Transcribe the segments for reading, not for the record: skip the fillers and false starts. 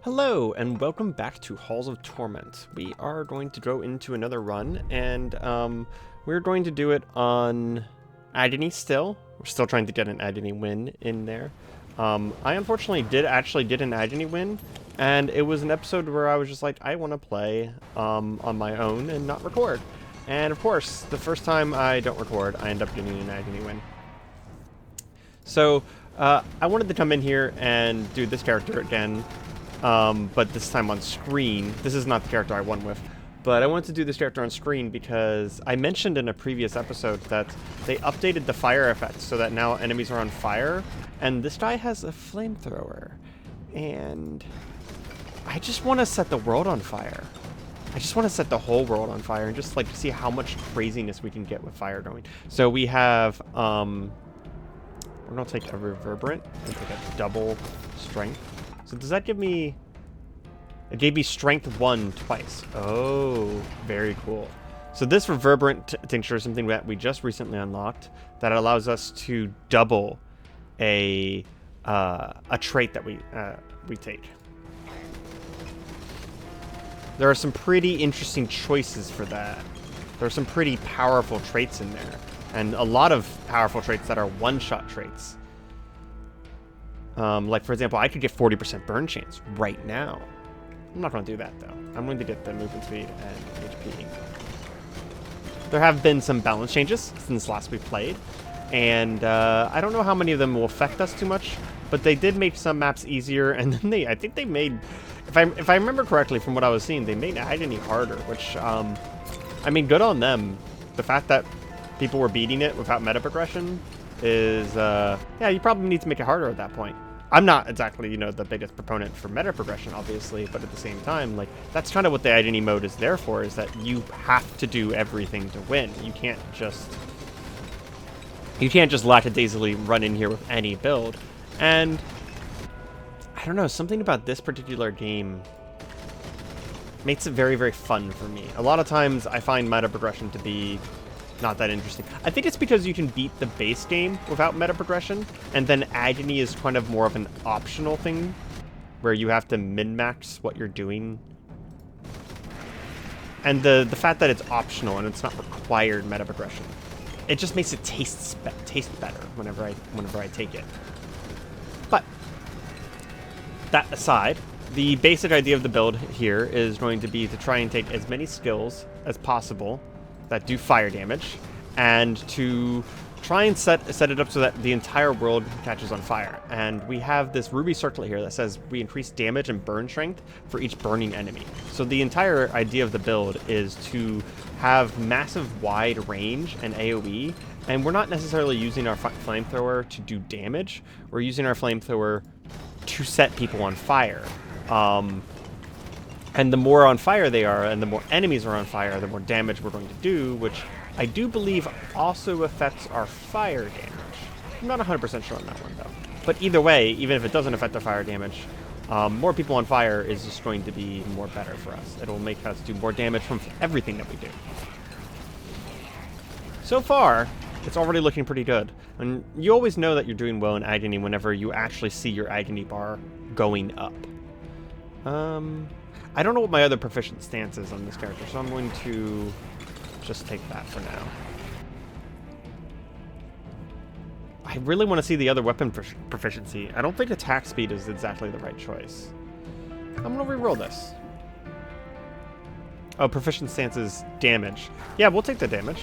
Hello, and welcome back to Halls of Torment. We are going to go into another run, and we're going to do it on Agony still. We're still trying to get an Agony win in there. I unfortunately did an Agony win, and it was an episode where I was just like, I want to play on my own and not record. And of course, the first time I don't record, I end up getting an Agony win. So, I wanted to come in here and do this character again. But this time on screen. This is not the character I won with, but I wanted to do this character on screen because I mentioned in a previous episode that they updated the fire effect so that now enemies are on fire, and this guy has a flamethrower, and I just want to set the world on fire. I just want to set the whole world on fire and just like see how much craziness we can get with fire going. So we have, we're gonna take a reverberant and take a double strength. So does that give me... It gave me strength 1 twice. Oh, very cool. So this reverberant tincture is something that we just recently unlocked that allows us to double a trait that we take. There are some pretty interesting choices for that. There are some pretty powerful traits in there, and a lot of powerful traits that are one-shot traits. Like, for example, I could get 40% burn chance right now. I'm not going to do that, though. I'm going to get the movement speed and HP. There have been some balance changes since last we played, and I don't know how many of them will affect us too much, but they did make some maps easier, and then I think they made, if I remember correctly from what I was seeing, they made Agony harder, which, I mean, good on them. The fact that people were beating it without meta progression is, yeah, you probably need to make it harder at that point. I'm not exactly, you know, the biggest proponent for meta progression, obviously, but at the same time, like, that's kind of what the Agony mode is there for, is that you have to do everything to win. You can't just lackadaisically run in here with any build. And I don't know, something about this particular game makes it very, very fun for me. A lot of times I find meta progression to be not that interesting. I think it's because you can beat the base game without meta progression, and then Agony is kind of more of an optional thing where you have to min-max what you're doing. And the fact that it's optional and it's not required meta progression, it just makes it taste better whenever I take it. But that aside, the basic idea of the build here is going to be to try and take as many skills as possible that do fire damage, and to try and set it up so that the entire world catches on fire. And we have this ruby circlet here that says we increase damage and burn strength for each burning enemy. So the entire idea of the build is to have massive wide range and AoE, and we're not necessarily using our flamethrower to do damage. We're using our flamethrower to set people on fire. And the more on fire they are, and the more enemies are on fire, the more damage we're going to do, which I do believe also affects our fire damage. I'm not 100% sure on that one, though. But either way, even if it doesn't affect our fire damage, more people on fire is just going to be more better for us. It'll make us do more damage from everything that we do. So far, it's already looking pretty good. And you always know that you're doing well in Agony whenever you actually see your Agony bar going up. I don't know what my other proficient stance is on this character, so I'm going to just take that for now. I really want to see the other weapon proficiency. I don't think attack speed is exactly the right choice. I'm going to reroll this. Oh, proficient stance is damage. Yeah, we'll take the damage.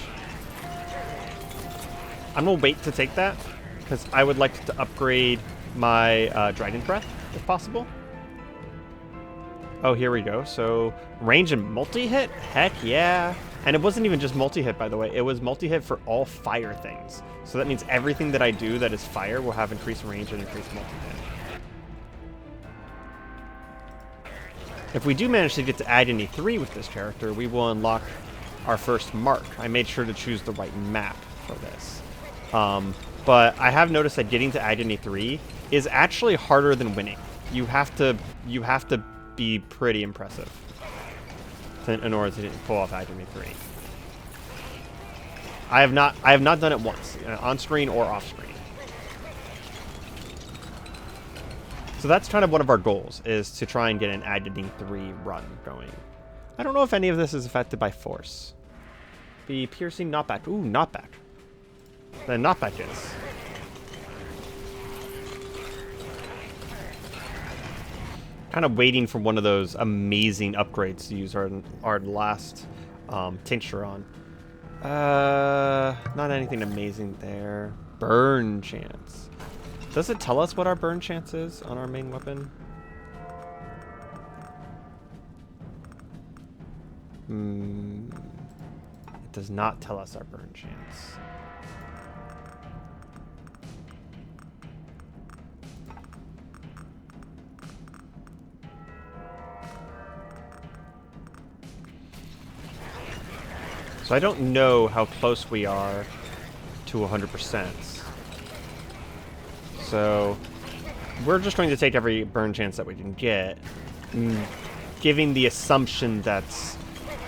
I'm going to wait to take that, because I would like to upgrade my Dragon Breath, if possible. Oh, here we go. So, range and multi-hit? Heck yeah. And it wasn't even just multi-hit, by the way. It was multi-hit for all fire things. So that means everything that I do that is fire will have increased range and increased multi-hit. If we do manage to get to Agony 3 with this character, we will unlock our first mark. I made sure to choose the right map for this. But I have noticed that getting to Agony 3 is actually harder than winning. You have to be pretty impressive in order to pull off Agony 3. I have not done it once, on screen or off screen. So that's kind of one of our goals, is to try and get an Agony 3 run going. I don't know if any of this is affected by force. The piercing knockback. Ooh, knockback. The knockback is. Kind of waiting for one of those amazing upgrades to use our last tincture on. Not anything amazing there. Burn chance. Does it tell us what our burn chance is on our main weapon? It does not tell us our burn chance. So I don't know how close we are to 100%. So we're just going to take every burn chance that we can get, giving the assumption that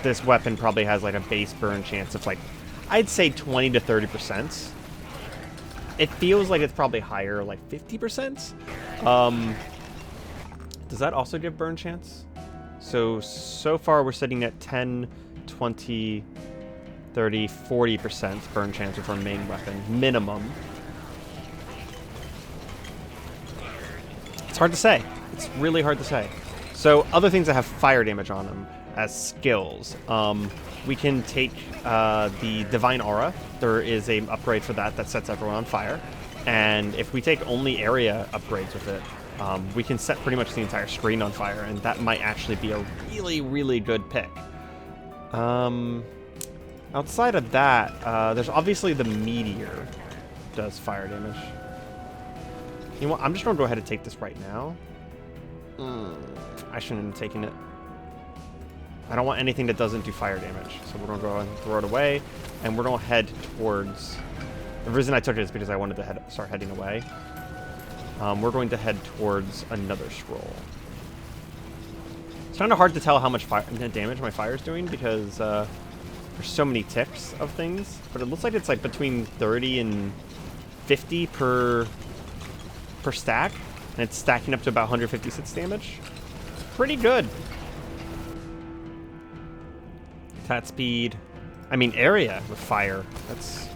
this weapon probably has like a base burn chance of like, I'd say 20 to 30%. It feels like it's probably higher, like 50%. Does that also give burn chance? So far we're sitting at 10, 20, 30, 40% burn chance with our main weapon, minimum. It's hard to say. It's really hard to say. So other things that have fire damage on them as skills. We can take the Divine Aura. There is an upgrade for that sets everyone on fire. And if we take only area upgrades with it, we can set pretty much the entire screen on fire, and that might actually be a really, really good pick. Outside of that, there's obviously the Meteor does fire damage. You know what? I'm just going to go ahead and take this right now. I shouldn't have taken it. I don't want anything that doesn't do fire damage. So we're going to go ahead and throw it away. And we're going to head towards... The reason I took it is because I wanted to start heading away. We're going to head towards another scroll. It's kind of hard to tell how much damage my fire is doing because there's so many ticks of things. But it looks like it's like between 30 and 50 per stack. And it's stacking up to about 156 damage. Pretty good. Attack speed. I mean, area with fire. That's...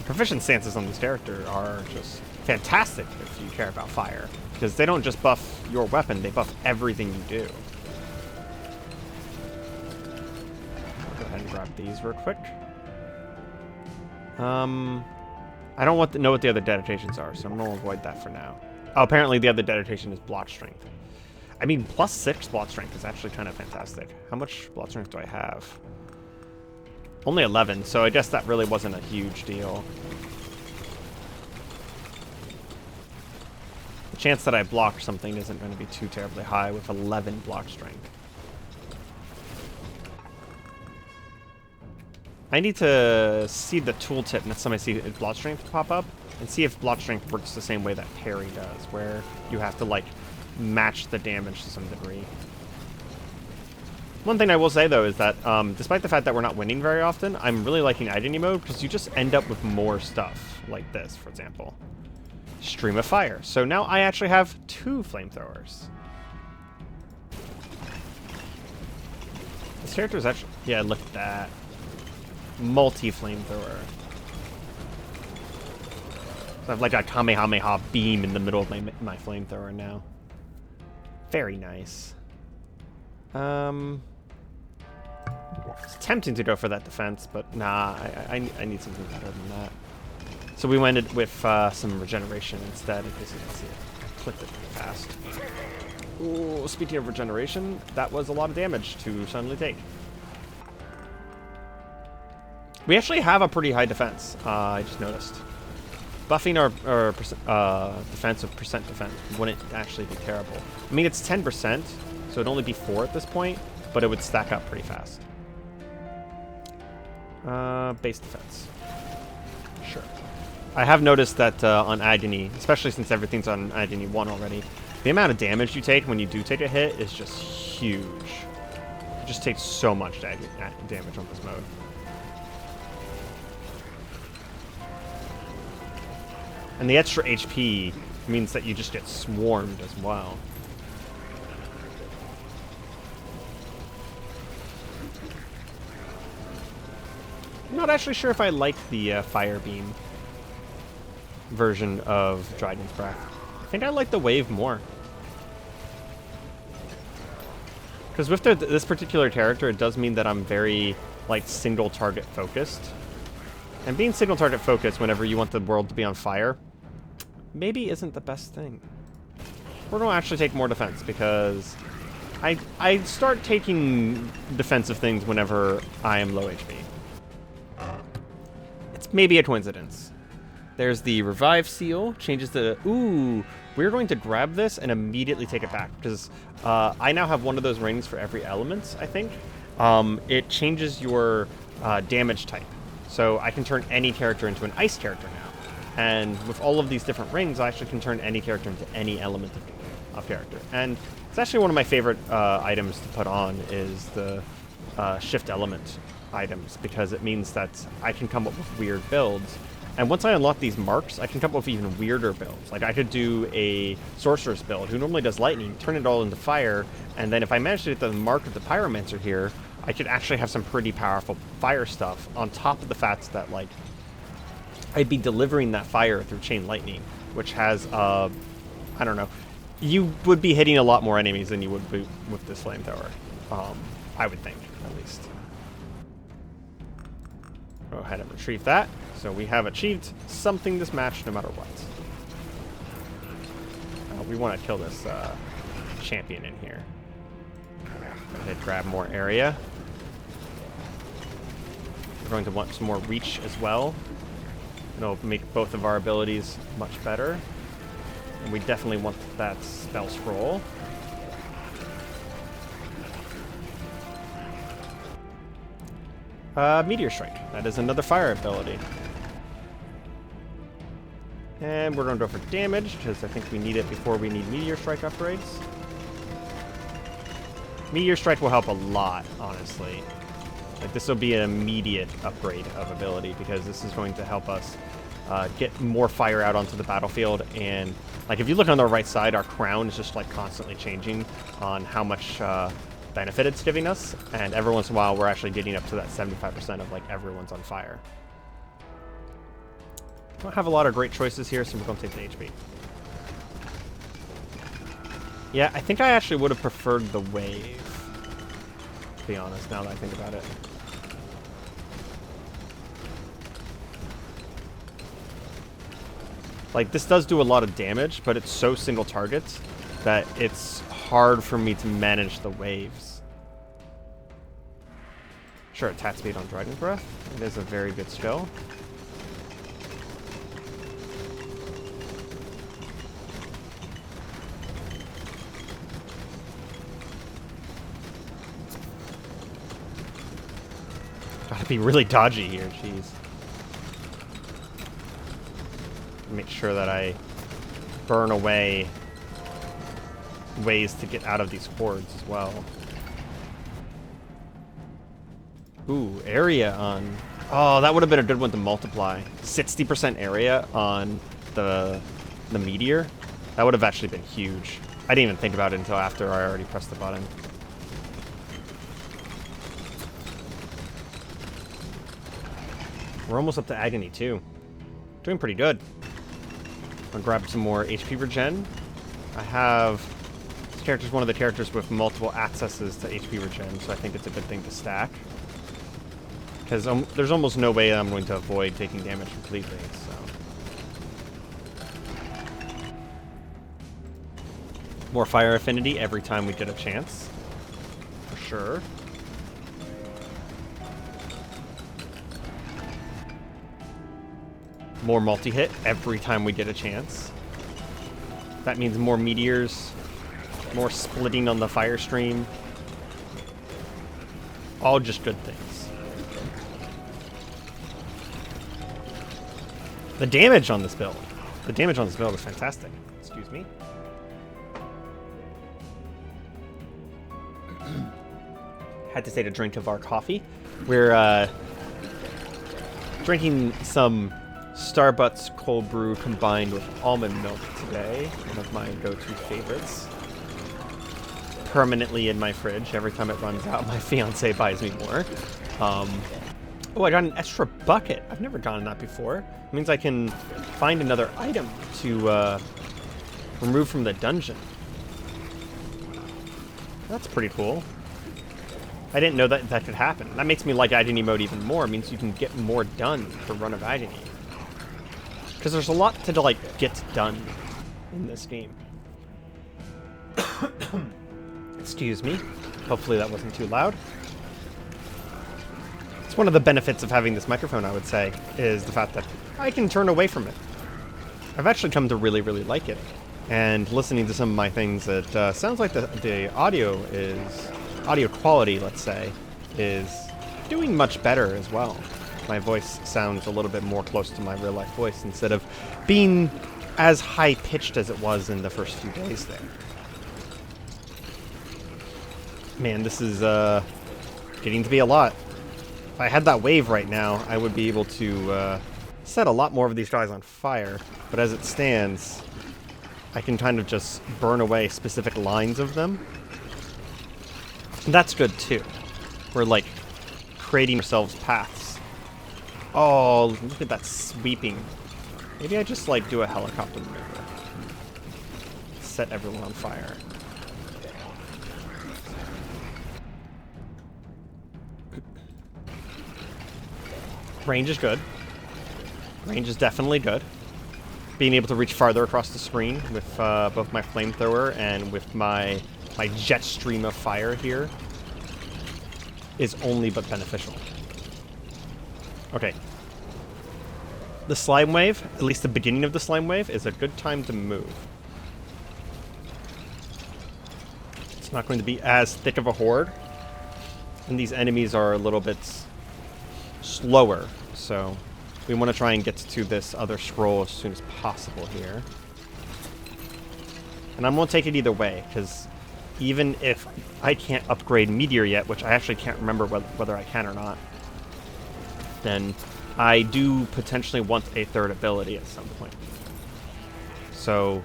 Proficient stances on this character are just fantastic if you care about fire. Because they don't just buff your weapon, they buff everything you do. I'll go ahead and grab these real quick. I don't know what the other dedications are, so I'm going to avoid that for now. Oh, apparently the other dedication is block strength. I mean, +6 block strength is actually kind of fantastic. How much block strength do I have? Only 11, so I guess that really wasn't a huge deal. The chance that I block something isn't going to be too terribly high with 11 block strength. I need to see the tooltip next time I see block strength pop up and see if block strength works the same way that parry does, where you have to like match the damage to some degree. One thing I will say, though, is that despite the fact that we're not winning very often, I'm really liking Agony mode because you just end up with more stuff, like this, for example. Stream of Fire. So now I actually have 2 flamethrowers. This character is actually... Yeah, look at that. Multi-flamethrower. So I have like a Kamehameha beam in the middle of my flamethrower now. Very nice. It's tempting to go for that defense, but nah, I need something better than that. So we went with some regeneration instead, in case you didn't see it. I clicked it pretty fast. Ooh, speaking of regeneration, that was a lot of damage to suddenly take. We actually have a pretty high defense, I just noticed. Buffing our defense with percent defense wouldn't actually be terrible. I mean, it's 10%, so it'd only be 4 at this point, but it would stack up pretty fast. Base defense. Sure. I have noticed that on Agony, especially since everything's on Agony 1 already, the amount of damage you take when you do take a hit is just huge. It just takes so much damage on this mode. And the extra HP means that you just get swarmed as well. I'm not actually sure if I like the fire beam version of Dragon's Breath. I think I like the wave more. Because with this particular character, it does mean that I'm very, like, single target focused. And being single target focused whenever you want the world to be on fire, maybe isn't the best thing. We're going to actually take more defense, because I start taking defensive things whenever I am low HP. It's maybe a coincidence. There's the revive seal, changes the... Ooh, we're going to grab this and immediately take it back, because I now have one of those rings for every element, I think. It changes your damage type. So I can turn any character into an ice character now. And with all of these different rings, I actually can turn any character into any element of character. And it's actually one of my favorite items to put on is the shift element items, because it means that I can come up with weird builds. And once I unlock these marks, I can come up with even weirder builds. Like I could do a sorceress build who normally does lightning, turn it all into fire, and then if I manage to get the mark of the pyromancer here, I could actually have some pretty powerful fire stuff on top of the fact that, like, I'd be delivering that fire through chain lightning, which has, I don't know, you would be hitting a lot more enemies than you would be with this flamethrower. I would think, at least. Go ahead and retrieve that. So we have achieved something this match no matter what. We want to kill this champion in here. Go ahead, grab more area. We're going to want some more reach as well. It'll make both of our abilities much better. And we definitely want that spell scroll. Meteor Strike. That is another fire ability. And we're going to go for damage, because I think we need it before we need Meteor Strike upgrades. Meteor Strike will help a lot, honestly. Like, this will be an immediate upgrade of ability, because this is going to help us get more fire out onto the battlefield. And, like, if you look on the right side, our crown is just, like, constantly changing on how much benefit it's giving us. And every once in a while, we're actually getting up to that 75% of, like, everyone's on fire. Don't have a lot of great choices here, so we're going to take the HP. Yeah, I think I actually would have preferred the wave, to be honest, now that I think about it. Like, this does do a lot of damage, but it's so single target that it's hard for me to manage the waves. Sure, attack speed on Dragon's Breath. It is a very good skill. Gotta be really dodgy here, jeez. Make sure that I burn away ways to get out of these hordes as well. Ooh, area on... Oh, that would have been a good one to multiply. 60% area on the meteor. That would have actually been huge. I didn't even think about it until after I already pressed the button. We're almost up to Agony, too. Doing pretty good. I'm gonna grab some more HP regen. I have... This character's one of the characters with multiple accesses to HP regen, so I think it's a good thing to stack. Because there's almost no way I'm going to avoid taking damage completely, so... More fire affinity every time we get a chance. For sure. More multi-hit every time we get a chance. That means more meteors, more splitting on the fire stream. All just good things. The damage on this build. The damage on this build is fantastic. Excuse me. Had to take a drink of our coffee. We're drinking some Starbucks cold brew combined with almond milk today. One of my go-to favorites. Permanently in my fridge. Every time it runs out, my fiance buys me more. Oh, I got an extra bucket. I've never gotten that before. It means I can find another item to remove from the dungeon. That's pretty cool. I didn't know that that could happen. That makes me like Agony mode even more. It means you can get more done per run of Agony. Because there's a lot to, like, get done in this game. Excuse me. Hopefully that wasn't too loud. It's one of the benefits of having this microphone, I would say, is the fact that I can turn away from it. I've actually come to really, really like it. And listening to some of my things, it sounds like the audio quality, let's say, is doing much better as well. My voice sounds a little bit more close to my real life voice instead of being as high pitched as it was in the first few days there. Man, this is getting to be a lot. If I had that wave right now, I would be able to set a lot more of these guys on fire. But as it stands, I can kind of just burn away specific lines of them. And that's good too. We're like creating ourselves paths. Oh, look at that sweeping. Maybe I just like do a helicopter maneuver. Set everyone on fire. Range is good. Range is definitely good. Being able to reach farther across the screen with both my flamethrower and with my jet stream of fire here is only but beneficial. Okay. The slime wave, at least the beginning of the slime wave, is a good time to move. It's not going to be as thick of a horde. And these enemies are a little bit slower, so we want to try and get to this other scroll as soon as possible here. And I'm going to take it either way, because even if I can't upgrade Meteor yet, which I actually can't remember whether I can or not, then I do potentially want a third ability at some point. So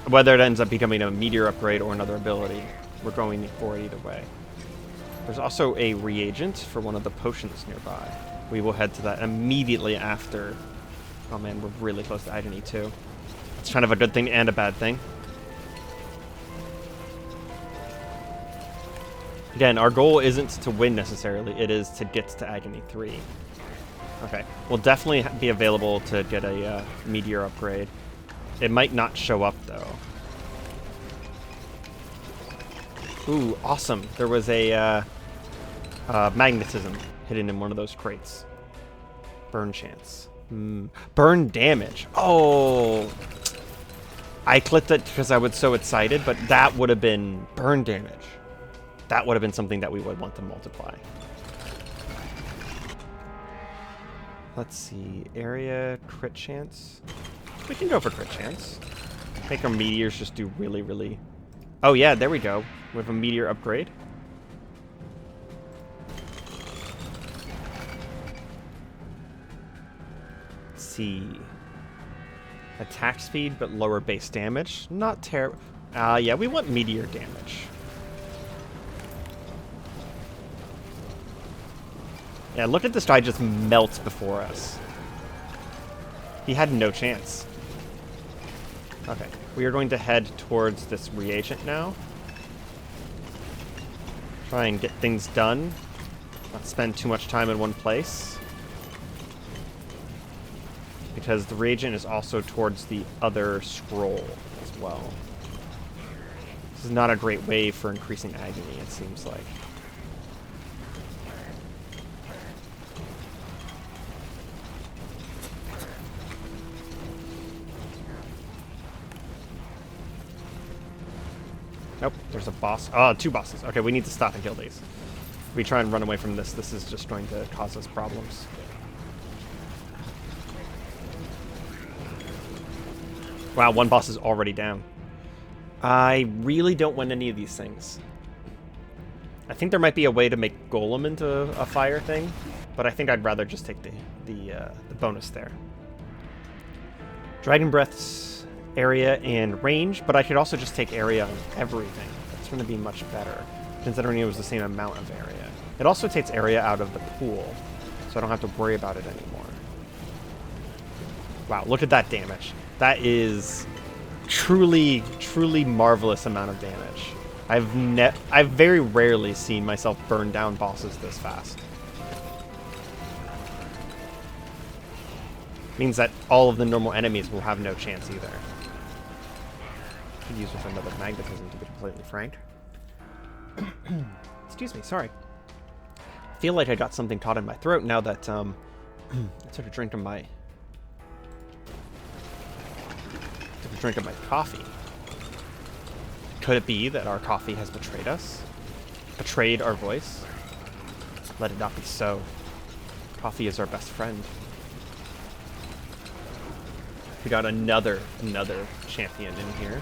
whether it ends up becoming a Meteor upgrade or another ability, we're going for it either way. There's also a reagent for one of the potions nearby. We will head to that immediately after. Oh man, we're really close to Agony too. It's kind of a good thing and a bad thing. Again, our goal isn't to win necessarily, it is to get to Agony 3. Okay, we'll definitely be available to get a Meteor upgrade. It might not show up though. Ooh, awesome. There was a magnetism hidden in one of those crates. Burn chance. Burn damage. Oh! I clicked it because I was so excited, but that would have been burn damage. That would have been something that we would want to multiply. Let's see. Area, crit chance. We can go for crit chance. Make our meteors just do really, really... Oh yeah, there we go. We have a meteor upgrade. Let's see. Attack speed, but lower base damage. Not terrible. Yeah, we want meteor damage. Yeah, look at this guy just melt before us. He had no chance. Okay, we are going to head towards this reagent now. Try and get things done. Not spend too much time in one place. Because the reagent is also towards the other scroll as well. This is not a great way for increasing agony, it seems like. Nope, there's a boss. Oh, two bosses. Okay, we need to stop and kill these. If we try and run away from this, this is just going to cause us problems. Wow, one boss is already down. I really don't want any of these things. I think there might be a way to make Golem into a fire thing, but I think I'd rather just take the bonus there. Dragon Breath's area and range, but I could also just take area on everything. That's going to be much better, considering it was the same amount of area. It also takes area out of the pool, so I don't have to worry about it anymore. Wow, look at that damage. That is truly, truly marvelous amount of damage. I've very rarely seen myself burn down bosses this fast. Means that all of the normal enemies will have no chance either. Could use with another magnetism to be completely frank. Excuse me, sorry. I feel like I got something caught in my throat now that I took a drink of my coffee. Could it be that our coffee has betrayed us? Betrayed our voice? Let it not be so. Coffee is our best friend. We got another champion in here.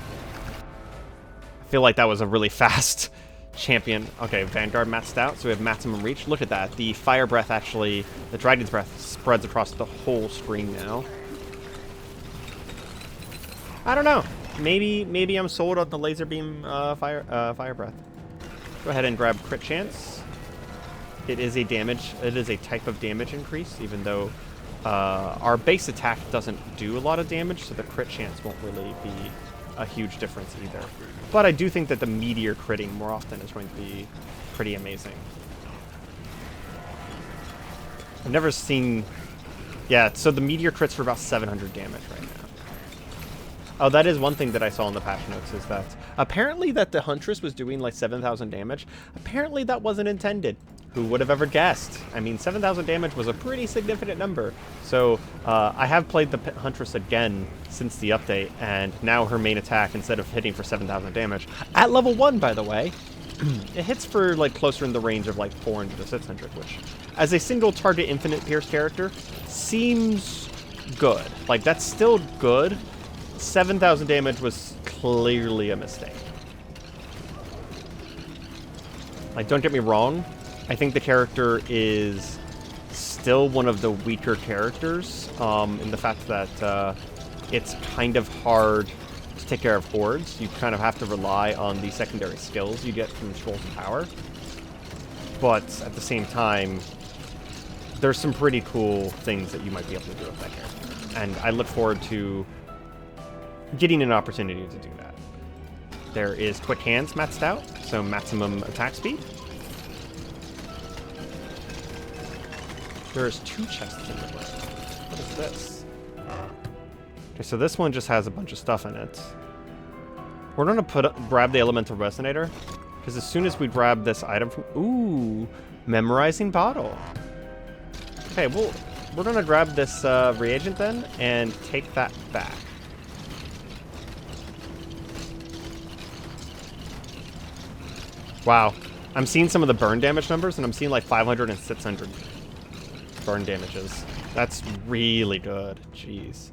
I feel like that was a really fast champion. Okay, Vanguard maxed out, so we have maximum reach. Look at that. The Fire Breath actually, the Dragon's Breath spreads across the whole screen now. I don't know. Maybe I'm sold on the laser beam fire breath. Go ahead and grab crit chance. It is a type of damage increase, even though our base attack doesn't do a lot of damage, so the crit chance won't really be a huge difference either. But I do think that the meteor critting more often is going to be pretty amazing. I've never seen... Yeah, so the meteor crits for about 700 damage right now. Oh, that is one thing that I saw in the patch notes, is that apparently that the Huntress was doing like 7,000 damage. Apparently that wasn't intended. Who would have ever guessed? I mean, 7,000 damage was a pretty significant number. So I have played the Huntress again since the update, and now her main attack, instead of hitting for 7,000 damage, at level 1, by the way, it hits for like closer in the range of like 400 to 600, which, as a single target infinite pierce character, seems good. Like, that's still good. 7,000 damage was clearly a mistake. Like, don't get me wrong. I think the character is still one of the weaker characters, in the fact that it's kind of hard to take care of hordes. You kind of have to rely on the secondary skills you get from Scrolls of Power. But at the same time, there's some pretty cool things that you might be able to do with that character. And I look forward to getting an opportunity to do that. There is Quick Hands maxed out, so maximum attack speed. There's 2 chests in the way. What is this? Okay, so this one just has a bunch of stuff in it. We're gonna grab the Elemental Resonator, because as soon as we grab this item from... Ooh, Memorizing Bottle. Okay, well, we're gonna grab this reagent then, and take that back. Wow. I'm seeing some of the burn damage numbers, and I'm seeing like 500 and 600 burn damages. That's really good. Jeez.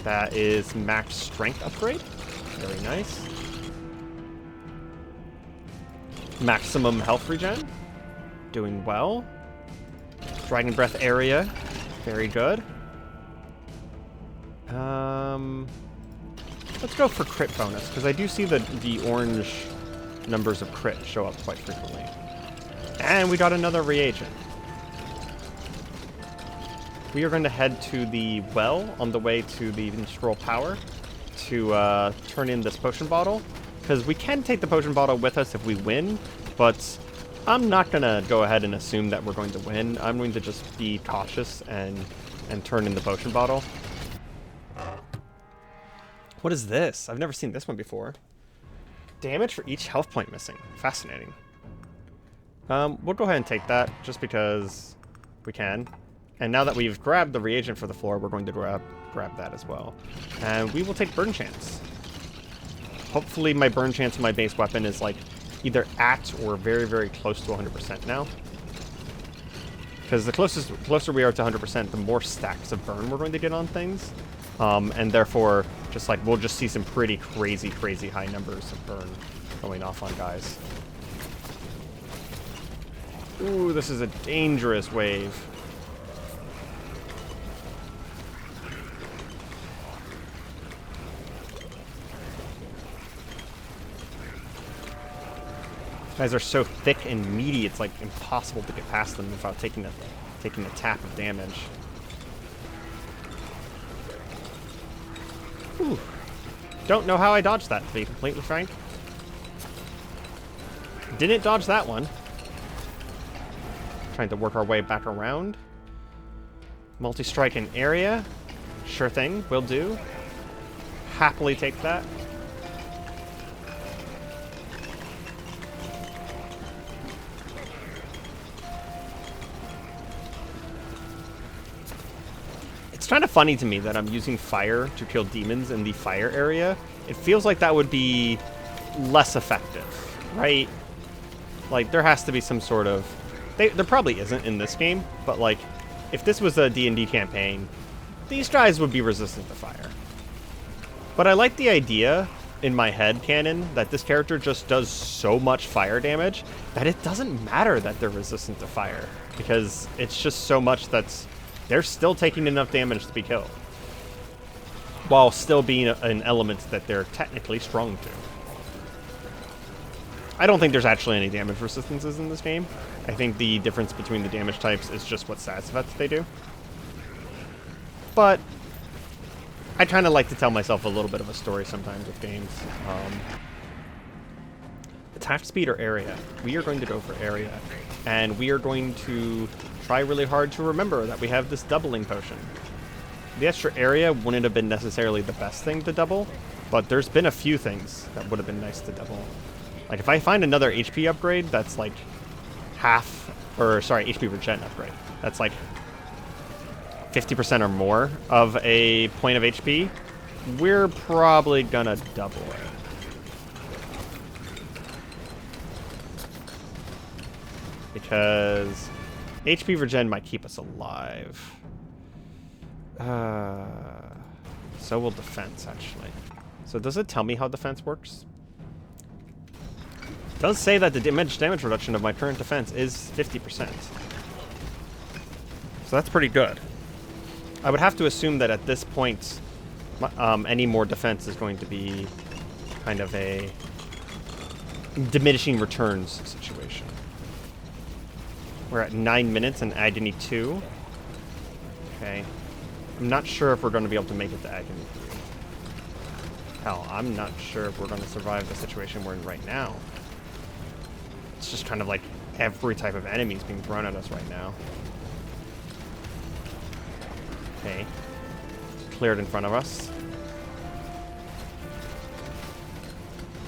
That is max strength upgrade. Very nice. Maximum health regen. Doing well. Dragon Breath area. Very good. Let's go for crit bonus, because I do see the orange numbers of crit show up quite frequently. And we got another reagent. We are going to head to the well on the way to the Scroll Power to turn in this potion bottle, because we can take the potion bottle with us if we win, but I'm not going to go ahead and assume that we're going to win. I'm going to just be cautious and turn in the potion bottle. What is this? I've never seen this one before. Damage for each health point missing. Fascinating. We'll go ahead and take that, just because we can. And now that we've grabbed the reagent for the floor, we're going to grab that as well. And we will take burn chance. Hopefully my burn chance of my base weapon is like either at or very, very close to 100% now. Because the closer we are to 100%, the more stacks of burn we're going to get on things. And therefore, just like, we'll just see some pretty crazy high numbers of burn going off on guys. Ooh, this is a dangerous wave. Guys are so thick and meaty, it's like impossible to get past them without taking a tap of damage. Whew. Don't know how I dodged that, to be completely frank. Didn't dodge that one. Trying to work our way back around. Multi-strike in area. Sure thing, will do. Happily take that. It's kind of funny to me that I'm using fire to kill demons in the fire area. It feels like that would be less effective, right? Like, there has to be some sort of... There probably isn't in this game, but, like, if this was a D&D campaign, these guys would be resistant to fire. But I like the idea in my head canon that this character just does so much fire damage that it doesn't matter that they're resistant to fire, because it's just so much that's... They're still taking enough damage to be killed, while still being an element that they're technically strong to. I don't think there's actually any damage resistances in this game. I think the difference between the damage types is just what stats effects they do. But I kind of like to tell myself a little bit of a story sometimes with games. Attack speed or area. We are going to go for area. And we are going to try really hard to remember that we have this doubling potion. The extra area wouldn't have been necessarily the best thing to double, but there's been a few things that would have been nice to double. Like, if I find another HP upgrade that's like HP regen upgrade, that's like 50% or more of a point of HP, we're probably gonna double it. Because HP regen might keep us alive. So will defense, actually. So does it tell me how defense works? It does say that the damage reduction of my current defense is 50%. So that's pretty good. I would have to assume that at this point, any more defense is going to be kind of a diminishing returns situation. We're at 9 minutes and agony 2. Okay. I'm not sure if we're going to be able to make it to agony 3. Hell, I'm not sure if we're going to survive the situation we're in right now. It's just kind of like every type of enemy is being thrown at us right now. Okay. Cleared in front of us.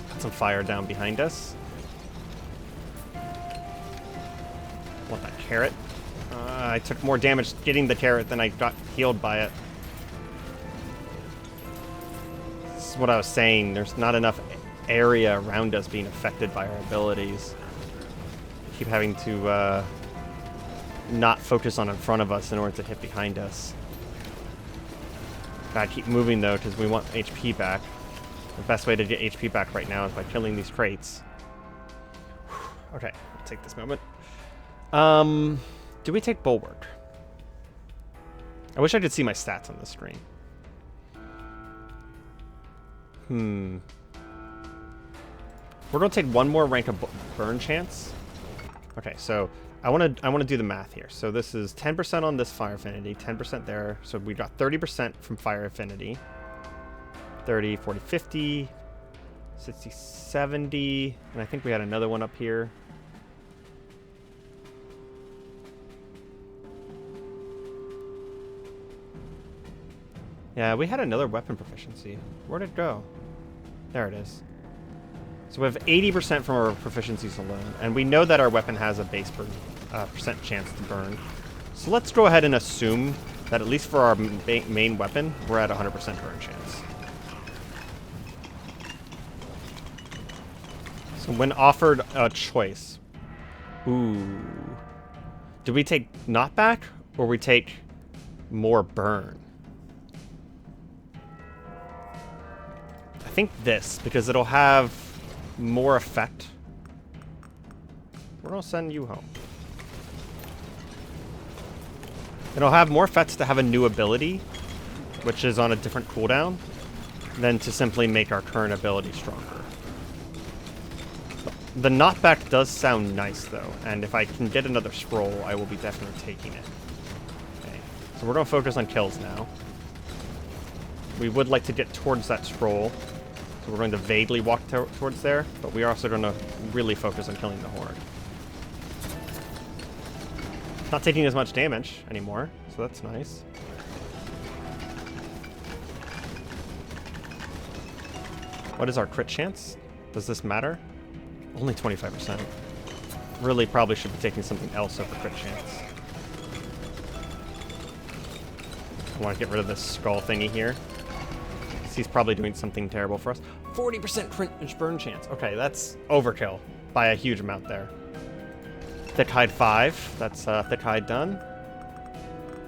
Got some fire down behind us. Want that carrot? I took more damage getting the carrot than I got healed by it. This is what I was saying. There's not enough area around us being affected by our abilities. Keep having to not focus on in front of us in order to hit behind us. Gotta keep moving though, because we want HP back. The best way to get HP back right now is by killing these crates. Okay, I'll take this moment. Do we take Bulwark? I wish I could see my stats on the screen. We're gonna take one more rank of burn chance. Okay, so I wanna do the math here. So this is 10% on this fire affinity, 10% there. So we got 30% from fire affinity. 30, 40, 50, 60, 70, and I think we had another one up here. Yeah, we had another weapon proficiency. Where'd it go? There it is. So we have 80% from our proficiencies alone, and we know that our weapon has a base percent chance to burn. So let's go ahead and assume that at least for our main weapon, we're at 100% burn chance. So when offered a choice, do we take knockback or we take more burn? I think this, because it'll have more effect. We're gonna send you home. It'll have more effects to have a new ability, which is on a different cooldown, than to simply make our current ability stronger. The knockback does sound nice, though, and if I can get another scroll, I will be definitely taking it. Okay, so we're going to focus on kills now. We would like to get towards that scroll, so we're going to vaguely walk towards there, but we are also going to really focus on killing the horde. Not taking as much damage anymore, so that's nice. What is our crit chance? Does this matter? Only 25%. Really probably should be taking something else over crit chance. I want to get rid of this skull thingy here. He's probably doing something terrible for us. 40% crit burn chance. Okay, that's overkill by a huge amount there. Thick hide 5. That's thick hide done.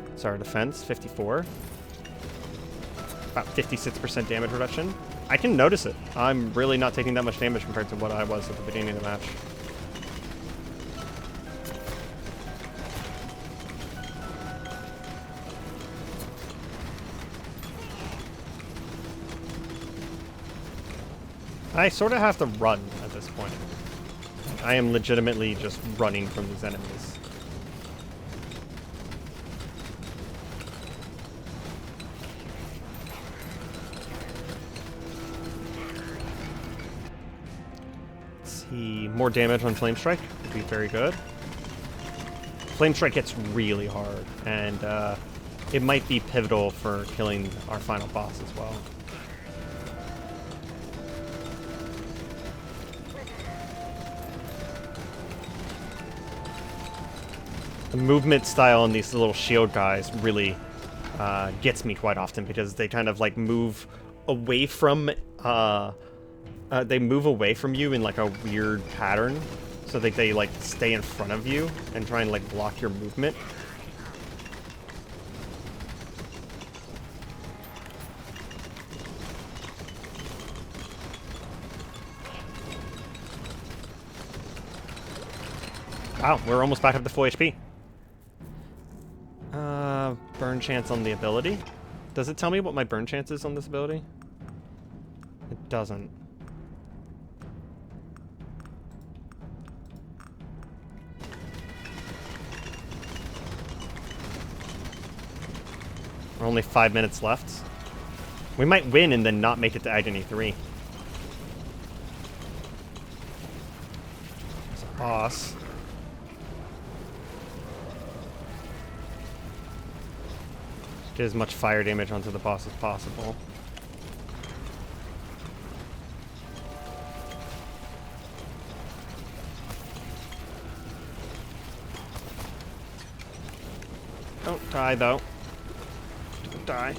That's our defense, 54. About 56% damage reduction. I can notice it. I'm really not taking that much damage compared to what I was at the beginning of the match. I sort of have to run at this point. I am legitimately just running from these enemies. More damage on Flame Strike would be very good. Flame Strike hits really hard, and it might be pivotal for killing our final boss as well. The movement style on these little shield guys really gets me quite often because they kind of like move away from they move away from you in like a weird pattern, so that they like stay in front of you and try and like block your movement. Wow, we're almost back up to full HP. Burn chance on the ability. Does it tell me what my burn chance is on this ability? It doesn't. We're only 5 minutes left. We might win and then not make it to Agony 3. It's a boss. Get as much fire damage onto the boss as possible. Don't die, though. Don't die.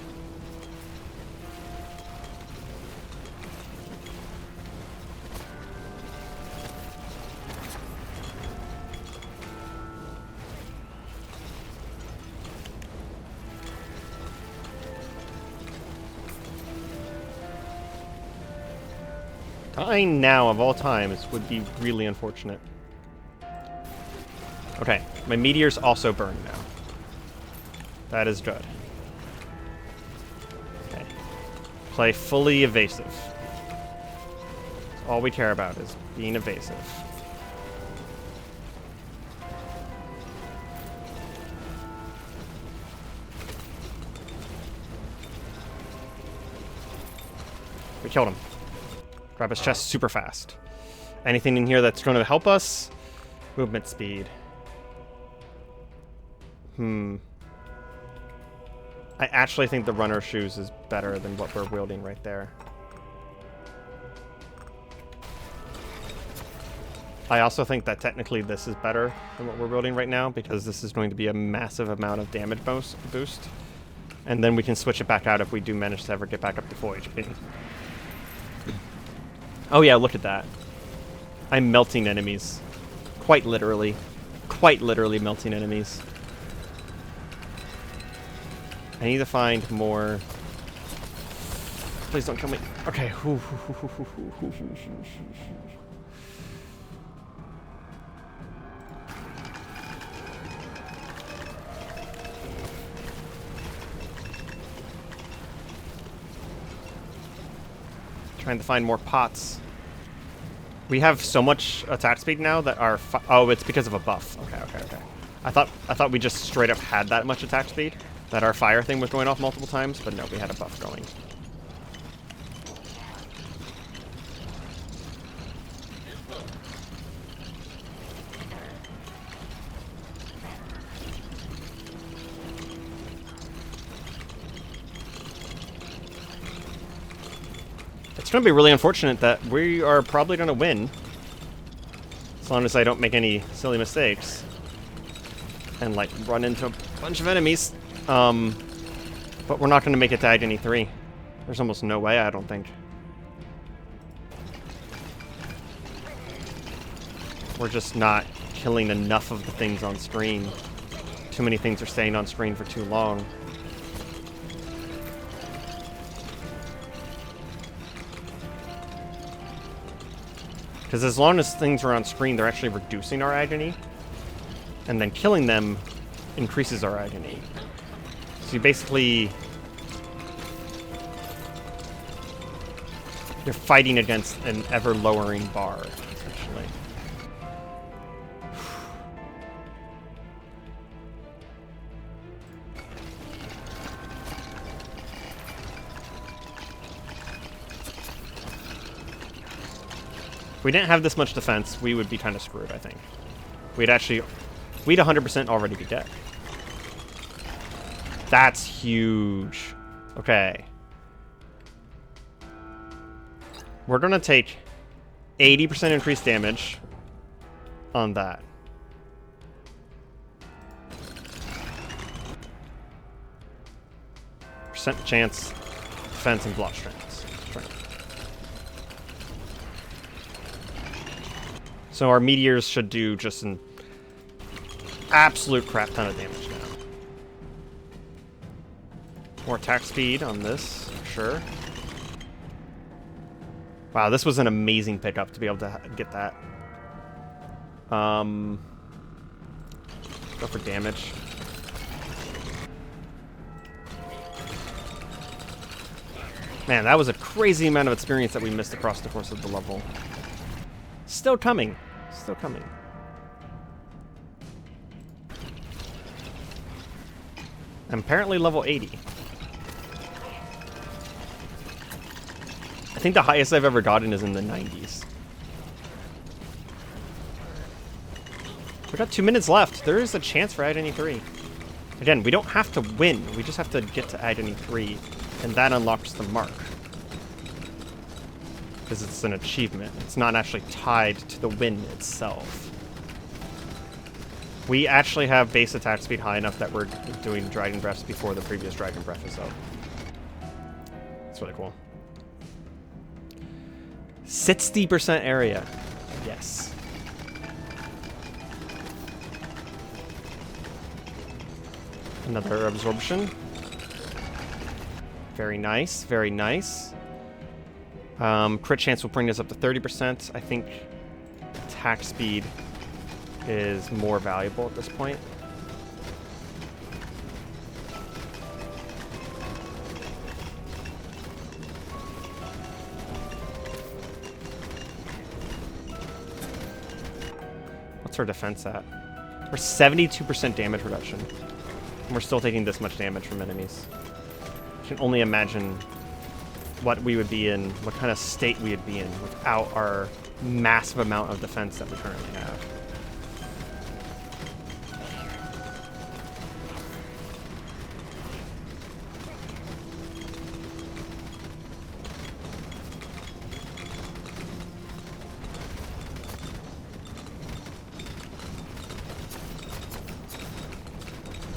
Dying now, of all times, would be really unfortunate. Okay, my meteors also burn now. That is good. Okay. Play fully evasive. That's all we care about is being evasive. We killed him. Grab his chest super fast. Anything in here that's going to help us? Movement speed. I actually think the runner shoes is better than what we're wielding right there. I also think that technically this is better than what we're wielding right now because this is going to be a massive amount of damage boost. And then we can switch it back out if we do manage to ever get back up to full HP. Oh yeah, look at that. I'm melting enemies. Quite literally. Quite literally melting enemies. I need to find more... Please don't kill me. Okay. Trying to find more pots. We have so much attack speed now that our oh, it's because of a buff. Okay. I thought we just straight up had that much attack speed, that our fire thing was going off multiple times, but no, we had a buff going. It's going to be really unfortunate that we are probably going to win. As long as I don't make any silly mistakes. And, like, run into a bunch of enemies. But we're not going to make it to agony 3. There's almost no way, I don't think. We're just not killing enough of the things on screen. Too many things are staying on screen for too long. Because as long as things are on screen, they're actually reducing our agony. And then killing them increases our agony. So you basically... you're fighting against an ever-lowering bar, essentially. If we didn't have this much defense, we would be kind of screwed, I think. We'd 100% already be dead. That's huge. Okay. We're going to take 80% increased damage on that. Percent chance, defense, and block strength. So our meteors should do just an absolute crap ton of damage now. More attack speed on this, for sure. Wow, this was an amazing pickup to be able to get that. Go for damage. Man, that was a crazy amount of experience that we missed across the course of the level. Still coming. Still coming. I'm apparently level 80. I think the highest I've ever gotten is in the 90s. We got 2 minutes left. There is a chance for agony 3. Again, we don't have to win. We just have to get to agony 3, and that unlocks the mark. Because it's an achievement. It's not actually tied to the win itself. We actually have base attack speed high enough that we're doing Dragon Breaths before the previous Dragon Breath is up. It's really cool. 60% area. Yes. Another absorption. Very nice, very nice. Crit chance will bring us up to 30%. I think attack speed is more valuable at this point. What's our defense at? We're 72% damage reduction. And we're still taking this much damage from enemies. I can only imagine what we would be in, what kind of state we would be in without our massive amount of defense that we currently have.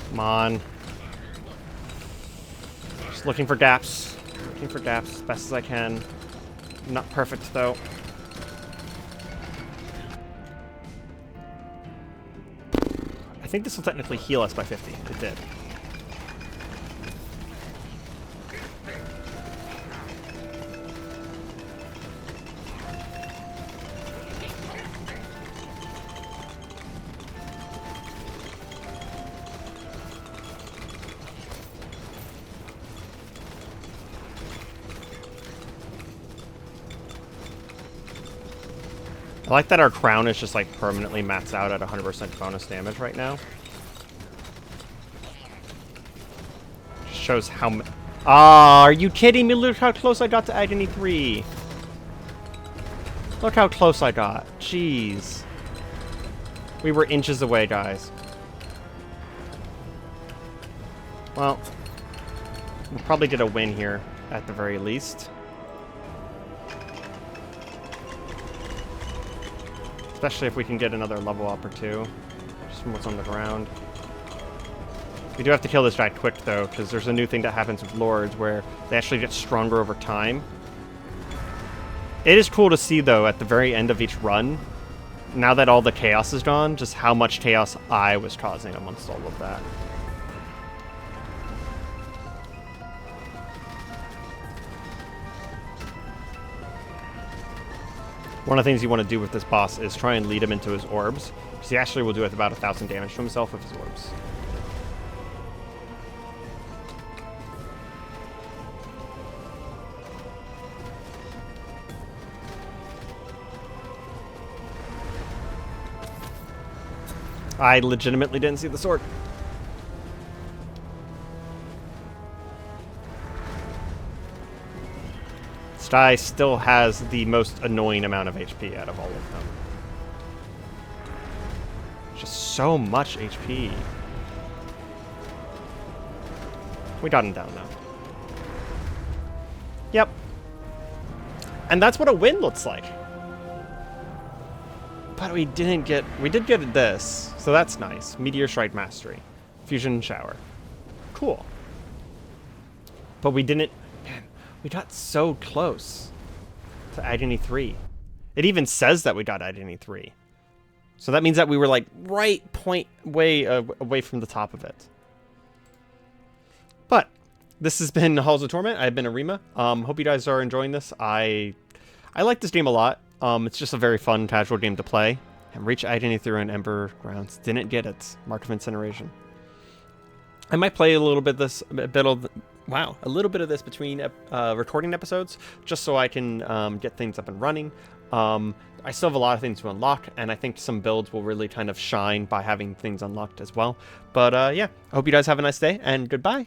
Come on. Just looking for gaps. Looking for gaps as best as I can. Not perfect, though. I think this will technically heal us by 50. It did. I like that our crown is just like permanently maxed out at 100% bonus damage right now. Just shows how much. Ah, are you kidding me? Look how close I got to Agony 3. Look how close I got. Jeez. We were inches away, guys. Well, we'll probably get a win here at the very least. Especially if we can get another level up or two. Just from what's on the ground. We do have to kill this guy quick, though, because there's a new thing that happens with Lords where they actually get stronger over time. It is cool to see, though, at the very end of each run, now that all the chaos is gone, just how much chaos I was causing amongst all of that. One of the things you want to do with this boss is try and lead him into his orbs, because he actually will do about 1,000 damage to himself with his orbs. I legitimately didn't see the sword. This guy still has the most annoying amount of HP out of all of them. Just so much HP. We got him down now. Yep. And that's what a win looks like. But we did get this, so that's nice. Meteor Strike Mastery. Fusion Shower. Cool. But we didn't, man, we got so close to Agony 3. It even says that we got Agony 3. So that means that we were like right point way away from the top of it. But this has been Halls of Torment. I've been Areima. Hope you guys are enjoying this. I like this game a lot. It's just a very fun, casual game to play. And reach Agony through an Ember Grounds. Didn't get it. Mark of Incineration. I might play a little bit of this between recording episodes, just so I can get things up and running. I still have a lot of things to unlock, and I think some builds will really kind of shine by having things unlocked as well. But yeah, I hope you guys have a nice day, and goodbye.